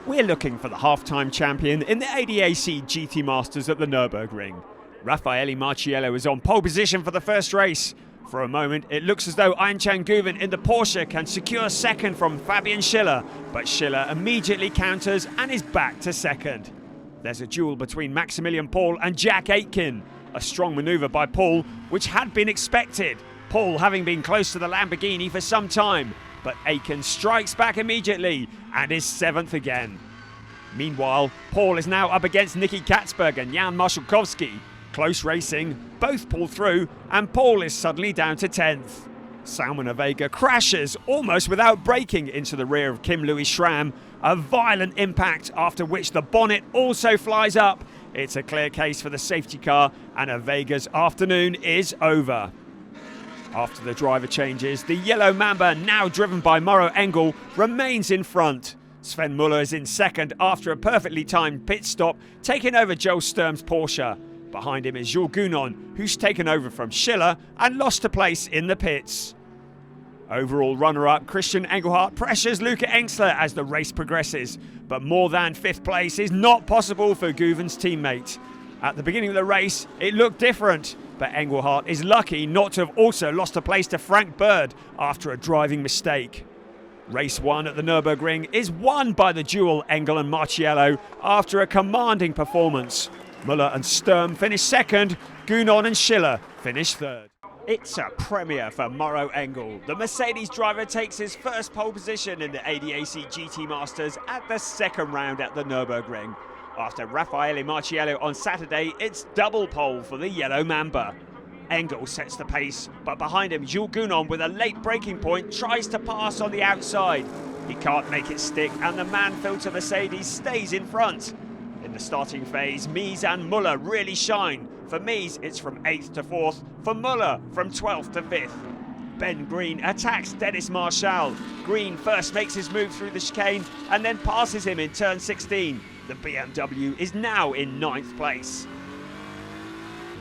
We're looking for the half-time champion in the ADAC GT Masters at the Nürburgring. Raffaele Marciello is on pole position for the first race. For a moment, it looks as though Aynchan Guven in the Porsche can secure second from Fabian Schiller, but Schiller immediately counters and is back to second. There's a duel between Maximilian Paul and Jack Aitken. A strong manoeuvre by Paul, which had been expected. Paul having been close to the Lamborghini for some time, but Aitken strikes back immediately and is seventh again. Meanwhile, Paul is now up against Nicky Katzberg and Jan Marszalkowski. Close racing, both pull through, and Paul is suddenly down to 10th. Salman Vega crashes almost without braking into the rear of Kim Louis Schramm. A violent impact, after which the bonnet also flies up. It's a clear case for the safety car, and Vega's afternoon is over. After the driver changes, the yellow Mamba, now driven by Mauro Engel, remains in front. Sven Muller is in second after a perfectly timed pit stop, taking over Joel Sturm's Porsche. Behind him is Jules Gounon, who's taken over from Schiller and lost a place in the pits. Overall runner-up Christian Engelhardt pressures Luca Engstler as the race progresses, but more than fifth place is not possible for Guven's teammate. At the beginning of the race, it looked different, but Engelhardt is lucky not to have also lost a place to Frank Bird after a driving mistake. Race 1 at the Nürburgring is won by the duel Engel and Marciello after a commanding performance. Muller and Sturm finish second, Gounon and Schiller finish third. It's a premiere for Mauro Engel. The Mercedes driver takes his first pole position in the ADAC GT Masters at the second round at the Nürburgring. After Raffaele Marciello on Saturday, it's double pole for the yellow Mamba. Engel sets the pace, but behind him Jules Gounon with a late braking point tries to pass on the outside. He can't make it stick and the man-filter Mercedes stays in front. In the starting phase, Mies and Muller really shine. For Mies, it's from 8th to 4th. For Muller, from 12th to 5th. Ben Green attacks Dennis Marshall. Green first makes his move through the chicane and then passes him in turn 16. The BMW is now in 9th place.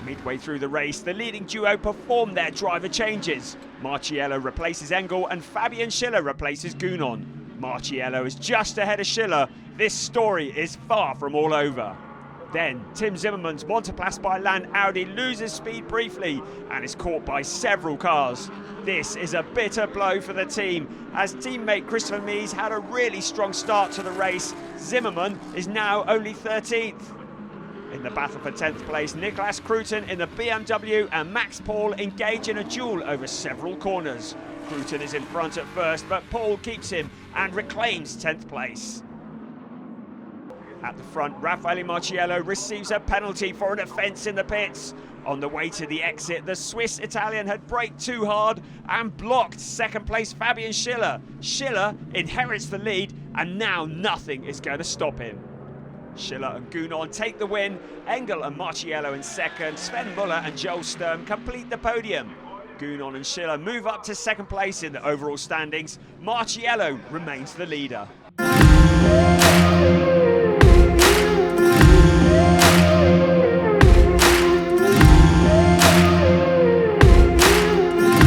Midway through the race, the leading duo perform their driver changes. Marciello replaces Engel and Fabian Schiller replaces Gounon. Marciello is just ahead of Schiller. This story is far from all over. Then, Tim Zimmermann's Monteplas by Land Audi loses speed briefly and is caught by several cars. This is a bitter blow for the team, as teammate Christopher Mies had a really strong start to the race. Zimmermann is now only 13th. In the battle for 10th place, Niklas Kruten in the BMW and Max Paul engage in a duel over several corners. Kruten is in front at first, but Paul keeps him and reclaims 10th place. At the front, Raffaele Marciello receives a penalty for an offence in the pits. On the way to the exit, the Swiss-Italian had braked too hard and blocked second place Fabian Schiller. Schiller inherits the lead and now nothing is going to stop him. Schiller and Gounon take the win. Engel and Marciello in second. Sven Muller and Joel Sturm complete the podium. Gounon and Schiller move up to second place in the overall standings. Marciello remains the leader.